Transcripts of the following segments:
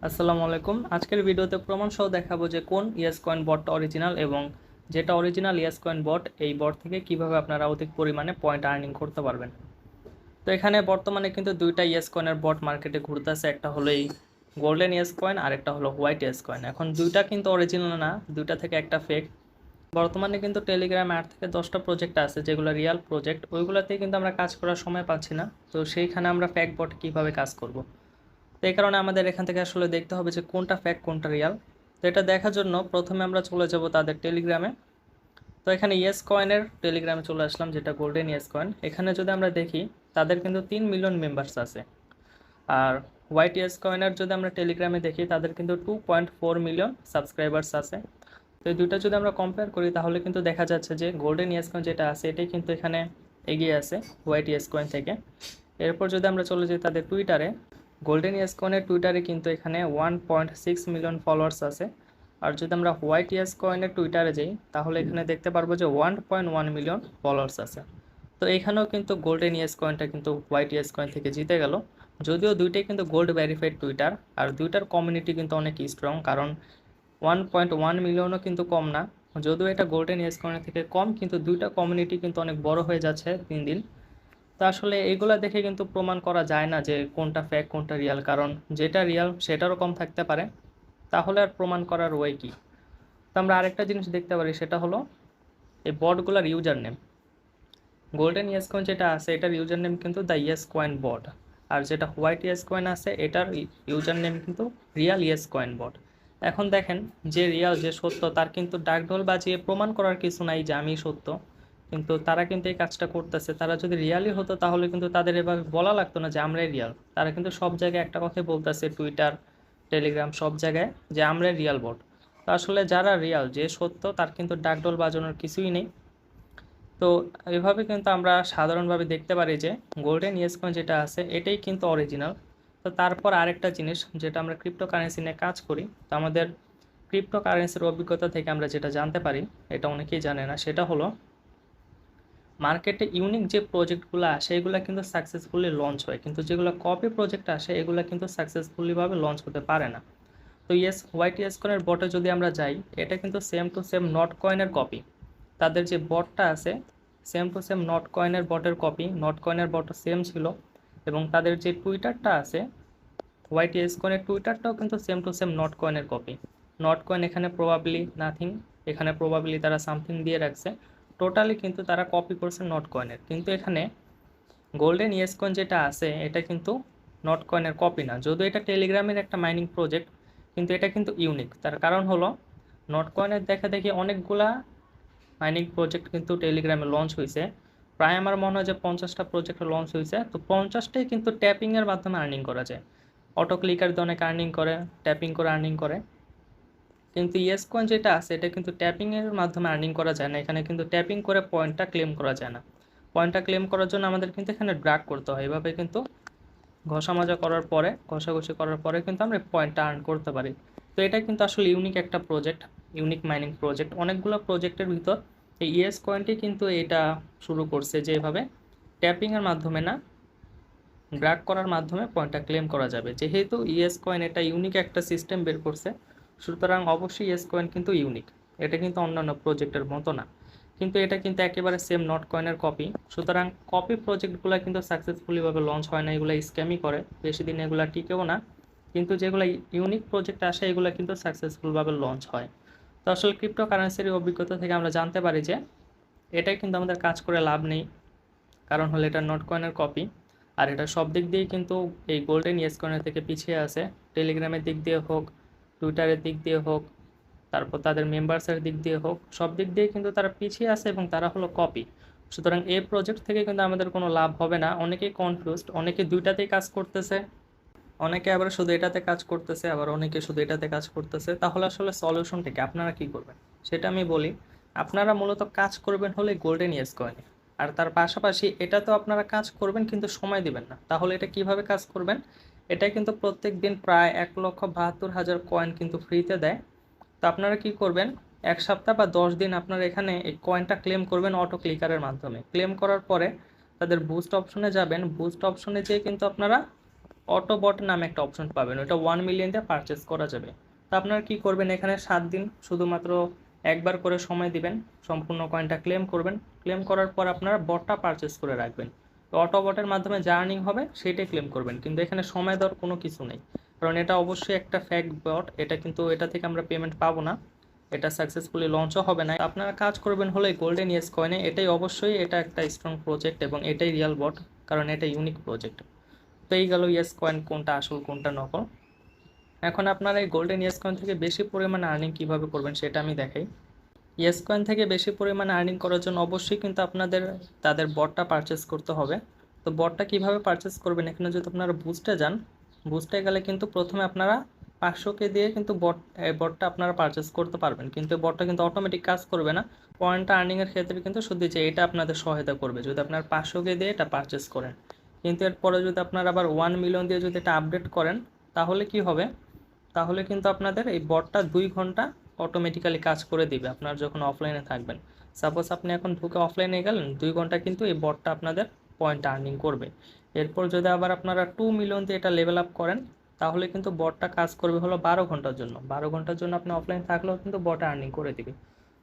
আসসালামু আলাইকুম। আজকের ভিডিওতে প্রমাণ সহ দেখাবো যে কোন ইয়েস কয়েন বটটা অরিজিনাল এবং যেটা অরিজিনাল ইয়েস কয়েন বট এই বট থেকে কিভাবে আপনারা অধিক পরিমাণে পয়েন্ট আর্নিং করতে পারবেন। তো এখানে বর্তমানে কিন্তু দুইটা ইয়েস কয়েনের বট মার্কেটে ঘুরতেছে, একটা হলো এই গোল্ডেন ইয়েস কয়েন আর একটা হলো হোয়াইট ইয়েস কয়েন। এখন দুইটা কিন্তু অরিজিনাল না, দুইটা থেকে একটা ফেক। বর্তমানে কিন্তু টেলিগ্রামে 8 থেকে 10টা প্রজেক্ট আছে যেগুলো রিয়েল প্রজেক্ট, ওইগুলোতেই কিন্তু আমরা কাজ করার সময় পাচ্ছি না। তো সেইখানে আমরা ফেক বট কীভাবে কাজ করব। তো এই কারণে আমাদের এখান থেকে আসলে দেখতে হবে যে কোনটা ফেক কোনটা রিয়াল। তো এটা দেখার জন্য প্রথমে আমরা চলে যাব তাদের টেলিগ্রামে। তো এখানে ইয়েস কয়েনের টেলিগ্রামে চলে আসলাম, যেটা গোল্ডেন ইয়েস কয়েন। এখানে যদি আমরা দেখি তাদের কিন্তু 3 মিলিয়ন মেম্বার্স আছে। আর হোয়াইট ইয়েস কয়েনের যদি আমরা টেলিগ্রামে দেখি তাদের কিন্তু 2.4 মিলিয়ন সাবস্ক্রাইবার্স আছে। তো এই দুইটা যদি আমরা কম্পেয়ার করি তাহলে কিন্তু দেখা যাচ্ছে যে গোল্ডেন ইয়েস কয়েন যেটা আছে এটাই কিন্তু এখানে এগিয়ে আছে হোয়াইট ইয়েস কয়েন থেকে। এরপর যদি আমরা চলে যাই তাদের টুইটারে, গোল্ডেন ইয়েস কয়েনের টুইটারে কিন্তু এখানে 1.6 মিলিয়ন ফলোয়ার্স আছে। আর যদি আমরা হোয়াইট ইয়েস কয়েনের টুইটারে যাই তাহলে এখানে দেখতে পারবো যে 1.1 মিলিয়ন ফলোয়ার্স আছে। তো এখানেও কিন্তু গোল্ডেন ইয়েস কয়েনটা কিন্তু হোয়াইট ইয়েস কয়েন থেকে জিতে গেল। যদিও দুইটাই কিন্তু গোল্ড ভেরিফাইড টুইটার, আর দুইটার কমিউনিটি কিন্তু অনেক স্ট্রং, কারণ 1.1 মিলিয়নও কিন্তু কম না। যদিও এটা গোল্ডেন ইয়েস কয়েনের থেকে কম, কিন্তু দুইটা কমিউনিটি কিন্তু অনেক বড় হয়ে যাচ্ছে দিন দিন। তো আসলে এইগুলা দেখে কিন্তু প্রমাণ করা যায় না যে কোনটা ফেক কোনটা রিয়াল, কারণ যেটা রিয়াল সেটারও কম থাকতে পারে। তাহলে আর প্রমাণ করার ওয়ে কি। তো আমরা আরেকটা জিনিস দেখতে পারি, সেটা হলো এই বটগুলার user name. Golden yes coin যেটা আছে এটার ইউজার নেম কিন্তু দ্য ইয়েস কয়েন বট, আর যেটা হোয়াইট ইয়েস কয়েন আছে এটার ইউজার নেম কিন্তু রিয়াল ইয়েস কয়েন বট। এখন দেখেন, যে রিয়াল যে সত্য তার কিন্তু ডাকঢোল বাজিয়ে প্রমাণ করার কিছু নাই যে আমি সত্য, কিন্তু তারা কিন্তু এই কাজটা করতেছে। তারা যদি রিয়ালই হতো তাহলে কিন্তু তাদের এভাবে বলা লাগতো না যে আমরাই রিয়াল। তারা কিন্তু সব জায়গায় একটা কথাই বলতেছে, টুইটার, টেলিগ্রাম, সব জায়গায় যে আমরাই রিয়াল বট। তো আসলে যারা রিয়াল যে সত্য তার কিন্তু ডাকঢোল বাজানোর কিছুই নেই। তো এভাবে কিন্তু আমরা সাধারণভাবে দেখতে পারি যে গোল্ডেন ইয়েস কয়েন যেটা আছে এটাই কিন্তু অরিজিনাল। তো তারপর আরেকটা জিনিস, যেটা আমরা ক্রিপ্টোকারেন্সি নিয়ে কাজ করি, তো আমাদের ক্রিপ্টোকারেন্সির অভিজ্ঞতা থেকে আমরা যেটা জানতে পারি, এটা অনেকেই জানে না, সেটা হলো মার্কেটে ইউনিক যে প্রজেক্টগুলো আসে এগুলো কিন্তু সাকসেসফুলি লঞ্চ হয়, কিন্তু যেগুলো কপি প্রজেক্ট আসে এগুলো কিন্তু সাকসেসফুলিভাবে লঞ্চ হতে পারে না। তো হোয়াইট ইয়েস কয়েনের বটে যদি আমরা যাই, এটা কিন্তু সেম টু সেম নট কয়েনের কপি। তাদের যে বটটা আছে সেম টু সেম নট কয়েনের বটের কপি, নট কয়েনের বটও সেম ছিল। এবং তাদের যে টুইটারটা আছে হোয়াইট ইয়েস কয়েনের টুইটারটাও কিন্তু সেম টু সেম নট কয়েনের কপি। নট কয়েন এখানে প্রবাবলি নাথিং, এখানে প্রবাবলি তারা সামথিং দিয়ে রাখছে। টোটালি কিন্তু তারা কপি করছে নট কয়েনের। কিন্তু এখানে গোল্ডেন ইয়েস কয়েন যেটা আছে এটা কিন্তু নট কয়েনের কপি না, যদিও এটা টেলিগ্রামের একটা মাইনিং প্রজেক্ট, কিন্তু এটা কিন্তু ইউনিক। তার কারণ হলো নট কয়েনের দেখা দেখি অনেকগুলা মাইনিং প্রজেক্ট কিন্তু টেলিগ্রামে লঞ্চ হয়েছে। প্রায় আমার মনে হয় যে 50টা প্রজেক্ট লঞ্চ হয়েছে। তো 50টাই কিন্তু ট্যাপিংয়ের মাধ্যমে আর্নিং করা যায়। অটো ক্লিকার দিয়ে অনেক আর্নিং করে, ট্যাপিং করে আর্নিং করে। কিন্তু ইয়েস কয়েন যেটা আছে এটা কিন্তু ট্যাপিংয়ের মাধ্যমে আর্নিং করা যায় না। এখানে কিন্তু ট্যাপিং করে পয়েন্টটা ক্লেম করা যায় না। পয়েন্টটা ক্লেম করার জন্য আমাদের কিন্তু এখানে ড্রাগ করতে হয়। এভাবে কিন্তু ঘষা করার পরে, ঘষাঘষি করার পরে কিন্তু আমরা পয়েন্টটা আর্ন করতে পারি। তো এটা কিন্তু আসলে ইউনিক একটা প্রজেক্ট, ইউনিক মাইনিং প্রজেক্ট। অনেকগুলো প্রজেক্টের ভিতর এই ইয়েস কয়েনটি কিন্তু এটা শুরু করছে, যে এভাবে ট্যাপিংয়ের মাধ্যমে না, ড্রাগ করার মাধ্যমে পয়েন্টটা ক্লেম করা যাবে। যেহেতু ইয়েস কয়েন এটা ইউনিক একটা সিস্টেম বের করছে, সুতরাং অবশ্যই ইয়েস কয়েন কিন্তু ইউনিক। এটা কিন্তু অন্যান্য প্রজেক্টের মতো না, কিন্তু এটা কিন্তু একেবারে সেম নট কয়েনের কপি। সুতরাং কপি প্রজেক্টগুলো কিন্তু সাকসেসফুলিভাবে লঞ্চ হয় না, এগুলো স্ক্যামই করে, বেশি দিন এগুলো টিকেও না। কিন্তু যেগুলো ইউনিক প্রজেক্ট আসে এগুলো কিন্তু সাকসেসফুলভাবে লঞ্চ হয়। তো আসলে ক্রিপ্টোকারেন্সির অভিজ্ঞতা থেকে আমরা জানতে পারি যে এটাই কিন্তু আমাদের কাজ করে লাভ নেই, কারণ হলো এটা নট কয়েনের কপি। আর এটা সব দিক দিয়েই কিন্তু এই গোল্ডেন ইয়েস কয়েনের থেকে পিছিয়ে আছে। টেলিগ্রামের দিক দিয়ে হোক, টুইটারের দিক দিয়ে হোক, তারপর তাদের মেম্বার্সের দিক দিয়ে হোক, সব দিক দিয়ে কিন্তু তারা পিছিয়ে আছে এবং তারা হলো কপি। সুতরাং এই প্রজেক্ট থেকে কিন্তু আমাদের কোনো লাভ হবে না। অনেকেই কনফিউজড, অনেকে দুইটাতেই কাজ করতেছে, অনেকে আবার শুধু এটাতে কাজ করতেছে, আবার অনেকে শুধু এটাতে কাজ করতেছে। তাহলে আসলে সলিউশনটা কি, আপনারা কি করবেন সেটা আমি বলি। আপনারা মূলত কাজ করবেন হলে গোল্ডেন ইয়েস কয়েনে, আর তার পাশাপাশি এটা তো আপনারা কাজ করবেন কিন্তু সময় দিবেন না। তাহলে এটা কিভাবে কাজ করবেন, এটা কিন্তু প্রত্যেক দিন প্রায় 1,72,000 কয়েন কিন্তু ফ্রিতে দেয়। তো আপনারা কি করবেন, 1 সপ্তাহ বা 10 দিন আপনারা এখানে এই কয়েনটা ক্লেম করবেন অটো ক্লিকারের মাধ্যমে। ক্লেম করার পরে তাদের বুস্ট অপশনে যাবেন, বুস্ট অপশনে যেয়ে কিন্তু আপনারা অটো বট নামে একটা অপশন পাবেন, ওটা 1 মিলিয়ন দিয়ে পারচেস করা যাবে। তো আপনারা কি করবেন, এখানে 7 দিন শুধুমাত্র একবার করে সময় দিবেন, সম্পূর্ণ কয়েনটা ক্লেম করবেন। ক্লেম করার পর আপনারা বটটা পারচেস করে রাখবেন। তো অটো বটের মাধ্যমে যা আর্নিং হবে সেটাই ক্লেম করবেন, কিন্তু এখানে সময় দেওয়ার কোনো কিছু নেই, কারণ এটা অবশ্যই একটা ফ্যাক বট। এটা কিন্তু এটা থেকে আমরা পেমেন্ট পাবো না, এটা সাকসেসফুলি লঞ্চও হবে না। আপনারা কাজ করবেন হলো এই গোল্ডেন ইয়েস কয়েনে, এটাই অবশ্যই এটা একটা স্ট্রং প্রজেক্ট এবং এটাই রিয়েল বট, কারণ এটা ইউনিক প্রজেক্ট। তো এই গেল ইয়েস কয়েন কোনটা আসল কোনটা নকল। এখন আপনারা এই গোল্ডেন ইয়েস কয়েন থেকে বেশি পরিমাণে আর্নিং কীভাবে করবেন সেটা আমি দেখাই। ইয়েস কয়েন থেকে বেশি পরিমাণে আর্নিং করার জন্য অবশ্যই কিন্তু আপনাদের তাদের বটটা পারচেস করতে হবে। তো বটটা কিভাবে পারচেস করবেন, এখানে যদি আপনারা বুস্টে যান, বুস্টে গেলে কিন্তু প্রথমে আপনারা 500K দিয়ে কিন্তু বটটা আপনারা পারচেস করতে পারবেন, কিন্তু বটটা কিন্তু অটোমেটিক কাজ করবে না। পয়েন্টটা আর্নিংয়ের ক্ষেত্রে কিন্তু শুধু যে এটা আপনাদের সহায়তা করবে যদি আপনার 500K দিয়ে এটা পারচেস করেন। কিন্তু এরপরে যদি আপনারা আবার 1 মিলিয়ন দিয়ে যদি এটা আপডেট করেন, তাহলে কি হবে, তাহলে কিন্তু আপনাদের এই বটটা 2 ঘন্টা অটোমেটিক্যালি কাজ করে দিবে আপনার যখন অফলাইনে থাকবেন। সাপোজ আপনি এখন ঢুকে অফলাইনে গেলেন, 2 ঘন্টা কিন্তু এই বটটা আপনাদের পয়েন্ট আর্নিং করবে। এরপর যদি আবার আপনারা 2 মিলিয়ন দিয়ে এটা লেভেল আপ করেন, তাহলে কিন্তু বটটা কাজ করবে হলো 12 ঘন্টার জন্য। 12 ঘন্টার জন্য আপনি অফলাইন থাকলেও কিন্তু বট আর্নিং করে দিবে।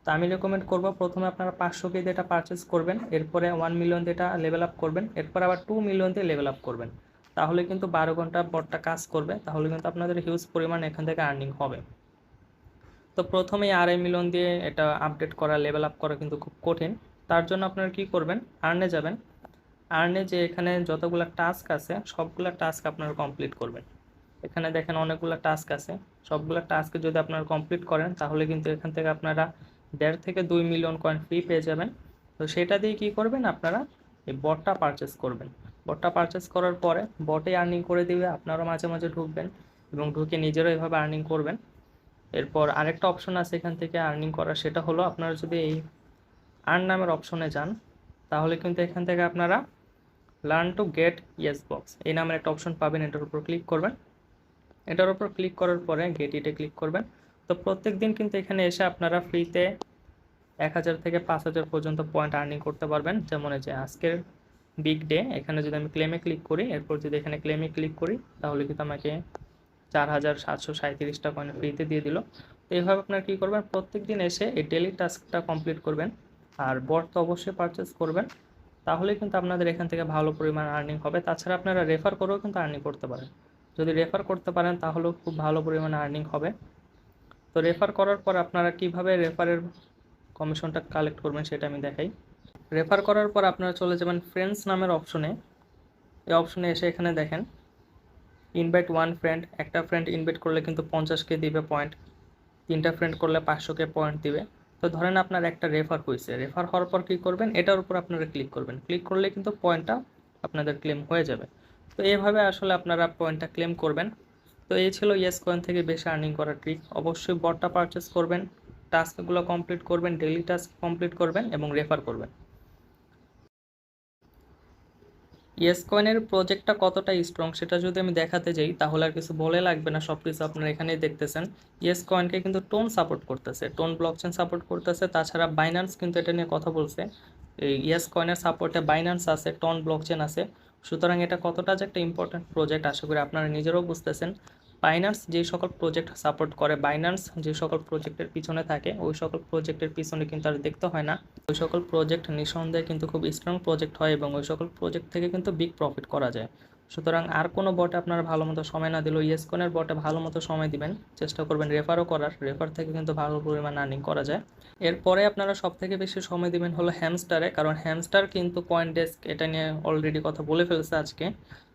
তো আমি রেকমেন্ড করবো প্রথমে আপনারা 500K দিয়ে এটা পারচেস করবেন, এরপরে 1 মিলিয়ন দিয়ে এটা লেভেল আপ করবেন, এরপর আবার 2 মিলিয়ন দিয়ে লেভেল আপ করবেন। তাহলে কিন্তু 12 ঘন্টা বটটা কাজ করবে, তাহলে কিন্তু আপনাদের হিউজ পরিমাণ এখান থেকে আর্নিং হবে। তো প্রথমেই 2.5 মিলিয়ন দিয়ে এটা আপডেট করা লেভেল আপ করা কিন্তু খুব কঠিন। তার জন্য আপনারা কি করবেন, আর্নে যাবেন। আর্নে যে এখানে যতগুলো টাস্ক আছে সবগুলো টাস্ক আপনারা কমপ্লিট করবেন। এখানে দেখেন অনেকগুলো টাস্ক আছে, সবগুলো টাস্ক যদি আপনারা কমপ্লিট করেন তাহলে কিন্তু এখান থেকে আপনারা 1.5 থেকে 2 মিলিয়ন কয়েন ফ্রি পেয়ে যাবেন। তো সেটা দিয়ে কি করবেন, আপনারা এই বটটা পারচেস করবেন। বটটা পারচেস করার পরে বটে আর্নিং করে দিবে, আপনারা মাঝে মাঝে ঢুকবেন এবং ঢুকে নিজেরাও এভাবে আর্নিং করবেন। এরপর আরেকটা অপশন আছে এখান থেকে আর্নিং করার, সেটা হলো আপনারা যদি এই আর্ন নামের অপশনে যান, তাহলে কিন্তু এখান থেকে আপনারা learn to get yes box এই নামের একটা অপশন পাবেন, এটার উপর ক্লিক করবেন। এটার উপর ক্লিক করার পরে গেট ইটে ক্লিক করবেন। তো প্রত্যেক দিন কিন্তু এখানে এসে আপনারা ফ্রিতে 1000 থেকে 5000 পর্যন্ত পয়েন্ট আর্নিং করতে পারবেন। যেমন এই যে আজকের বিগ ডে, এখানে যদি আমি ক্লেমে ক্লিক করি, এরপর যদি এখানে ক্লেমে ক্লিক করি, তাহলে কিন্তু আমাকে 4737 কয়েন ফ্রিতে দিয়ে দিল। তো এইভাবে আপনারা কী করবেন, প্রত্যেক দিন এসে এই ডেলি টাস্কটা কমপ্লিট করবেন আর বট তো অবশ্যই পারচেস করবেন, তাহলে কিন্তু আপনাদের এখান থেকে ভালো পরিমাণ আর্নিং হবে। তাছাড়া আপনারা রেফার করেও কিন্তু আর্নিং করতে পারেন, যদি রেফার করতে পারেন তাহলেও খুব ভালো পরিমাণে আর্নিং হবে। তো রেফার করার পর আপনারা কিভাবে রেফারের কমিশনটা কালেক্ট করবেন সেটা আমি দেখাই। রেফার করার পর আপনারা চলে যাবেন ফ্রেন্ডস নামের অপশনে। এই অপশনে এসে এখানে দেখেন ইনভাইট 1 ফ্রেন্ড, একটা ফ্রেন্ড ইনভাইট করলে কিন্তু 50K দিবে পয়েন্ট, 3টা ফ্রেন্ড করলে 500K পয়েন্ট দিবে। তো ধরেন আপনার একটা রেফার হয়েছে, রেফার হওয়ার পর কী করবেন, এটার উপর আপনারা ক্লিক করবেন, ক্লিক করলে কিন্তু পয়েন্টটা আপনাদের ক্লেম হয়ে যাবে। তো এইভাবে আসলে আপনারা পয়েন্টটা ক্লেম করবেন। তো এই ছিল ইয়েস কয়েন থেকে বেশি আর্নিং করার ট্রিক। অবশ্যই বটটা পারচেস করবেন, টাস্কগুলো কমপ্লিট করবেন, ডেইলি টাস্ক কমপ্লিট করবেন এবং রেফার করবেন। ইয়েস কয়েনের প্রজেক্টটা কতটা স্ট্রং সেটা যদি আমি দেখাতে যাই তাহলে আর কিছু বলে লাগবে না, সব কিছু আপনারা এখানেই দেখতেছেন। ইয়েস কয়েনকে কিন্তু টোন সাপোর্ট করতেছে, টোন ব্লকচেন সাপোর্ট করতেছে, তাছাড়া বাইন্যান্স কিন্তু এটা নিয়ে কথা বলছে। এই ইয়েস কয়েনের সাপোর্টে বাইন্যান্স আছে, টোন ব্লকচেন আছে। সুতরাং এটা কতটা যে একটা ইম্পর্টেন্ট প্রজেক্ট আশা করি আপনারা নিজেরাও বুঝতেছেন। বাইন্যান্স যে সকল প্রজেক্ট সাপোর্ট করে, বাইন্যান্স যে সকল প্রজেক্টের পিছনে থাকে, ওই সকল প্রজেক্টের পিছনে কিন্তু আর দেখতে হয় না। ওই সকল প্রজেক্ট নিঃসন্দেহে কিন্তু খুব স্ট্রং প্রজেক্ট হয় এবং ওই সকল প্রজেক্ট থেকে কিন্তু বিগ প্রফিট করা যায়। সুতরাং আর কোনো বটে আপনারা ভালো মতো সময় না দিলেও ইয়েস কয়েনের বটে ভালো মতো সময় দিবেন, চেষ্টা করবেন রেফারও করার, রেফার থেকে কিন্তু ভালো পরিমাণ আর্নিং করা যায়। এরপরে আপনারা সব থেকে বেশি সময় দিবেন হলো হ্যামস্টারে, কারণ হ্যামস্টার কিন্তু কয়েন ডেস্ক এটা নিয়ে অলরেডি কথা বলে ফেলছে আজকে।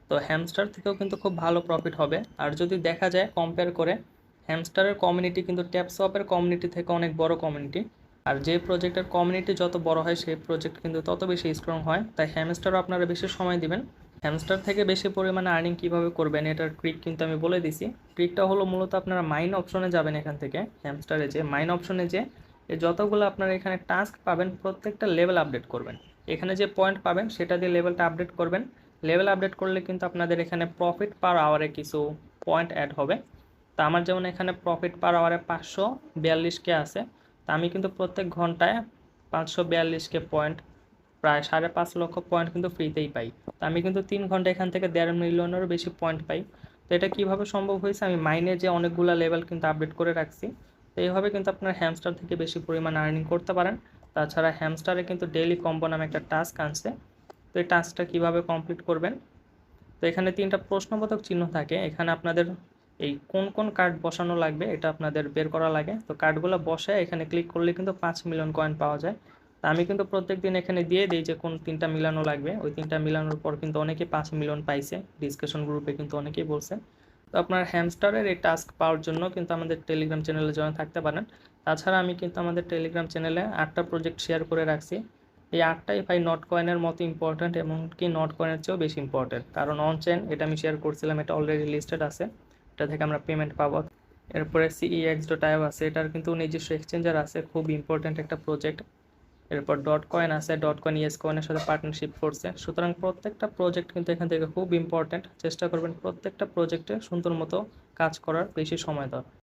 তো হ্যামস্টার থেকেও কিন্তু খুব ভালো প্রফিট হবে। আর যদি দেখা যায় কম্পেয়ার করে, হ্যামস্টারের কমিউনিটি কিন্তু ট্যাপসওয়াপের কমিউনিটি থেকে অনেক বড় কমিউনিটি। আর যে প্রজেক্টের কমিউনিটি যত বড় হয় সেই প্রজেক্ট কিন্তু তত বেশি স্ট্রং হয়। তাই হ্যামস্টারও আপনারা বেশি সময় দিবেন। হ্যামস্টার থেকে বেশি পরিমাণে আর্নিং কীভাবে করবেন এটার ট্রিক কিন্তু আমি বলে দিছি। ট্রিকটা হলো মূলত আপনারা মাইন অপশনে যাবেন, এখান থেকে হ্যামস্টারে যে মাইন অপশনে যে যতগুলো আপনারা এখানে টাস্ক পাবেন প্রত্যেকটা লেভেল আপডেট করবেন। এখানে যে পয়েন্ট পাবেন সেটা দিয়ে লেভেলটা আপডেট করবেন। লেভেল আপডেট করলে কিন্তু আপনাদের এখানে প্রফিট পার আওয়ারে কিছু পয়েন্ট অ্যাড হবে। তো আমার যেমন এখানে প্রফিট পার আওয়ারে 542K আছে, তা আমি কিন্তু প্রত্যেক ঘন্টায় 542K পয়েন্ট প্রায় 5.5 লক্ষ পয়েন্ট কিন্তু ফ্রিতেই পাই। তো আমি কিন্তু 3 ঘন্টা এখান থেকে 1.5 মিলিয়নেরও বেশি পয়েন্ট পাই। তো এটা কিভাবে সম্ভব হয়েছে, আমি মাইনে যে অনেকগুলো লেভেল কিন্তু আপডেট করে রাখছি। তো এইভাবে কিন্তু আপনার হ্যামস্টার থেকে বেশি পরিমাণ আর্নিং করতে পারেন। তাছাড়া হ্যামস্টারে কিন্তু ডেইলি কম্বো নামে একটা টাস্ক আনছে। তো এই টাস্কটা কীভাবে কমপ্লিট করবেন, তো এখানে 3টা প্রশ্নবোধক চিহ্ন থাকে। এখানে আপনাদের এই কোন কোন কার্ড বসানো লাগবে এটা আপনাদের বের করা লাগে। তো কার্ডগুলো বসে এখানে ক্লিক করলে কিন্তু 5 মিলিয়ন কয়েন পাওয়া যায়। তো আমি কিন্তু প্রত্যেক দিন এখানে দিয়ে দিই যে কোন 3টা মিলানো লাগবে। ওই 3টা মিলানোর পর কিন্তু অনেকেই 5 মিলিয়ন পাইছে, ডিসকাশন গ্রুপে কিন্তু অনেকেই বলছে। তো আপনার হ্যামস্টারের এই টাস্ক পাওয়ার জন্য কিন্তু আমাদের টেলিগ্রাম চ্যানেলে জয়েন থাকতে পারেন। তাছাড়া আমি কিন্তু আমাদের টেলিগ্রাম চ্যানেলে 8টা প্রজেক্ট শেয়ার করে রাখছি। এই 8টাই ভাই নট কয়েনের মতো ইম্পর্ট্যান্ট, এমনকি নট কয়েনের চেয়েও বেশি ইম্পর্ট্যান্ট। কারণ অন চেন এটা আমি শেয়ার করছিলাম, এটা অলরেডি লিস্টেড আছে, এটা থেকে আমরা পেমেন্ট পাবো। এরপরে CEX.io আছে, এটার কিন্তু নিজস্ব এক্সচেঞ্জার আছে, খুব ইম্পর্ট্যান্ট একটা প্রজেক্ট। এরপর ডট কয়েন আছে, ডট কয়েন ইয়েস কয়েনের সাথে পার্টনারশিপ করছে। সুতরাং প্রত্যেকটা প্রজেক্ট কিন্তু এখান থেকে খুব ইম্পর্ট্যান্ট। চেষ্টা করবেন প্রত্যেকটা প্রজেক্টে সুন্দর মতো কাজ করার, বেশি সময় দেওয়ার।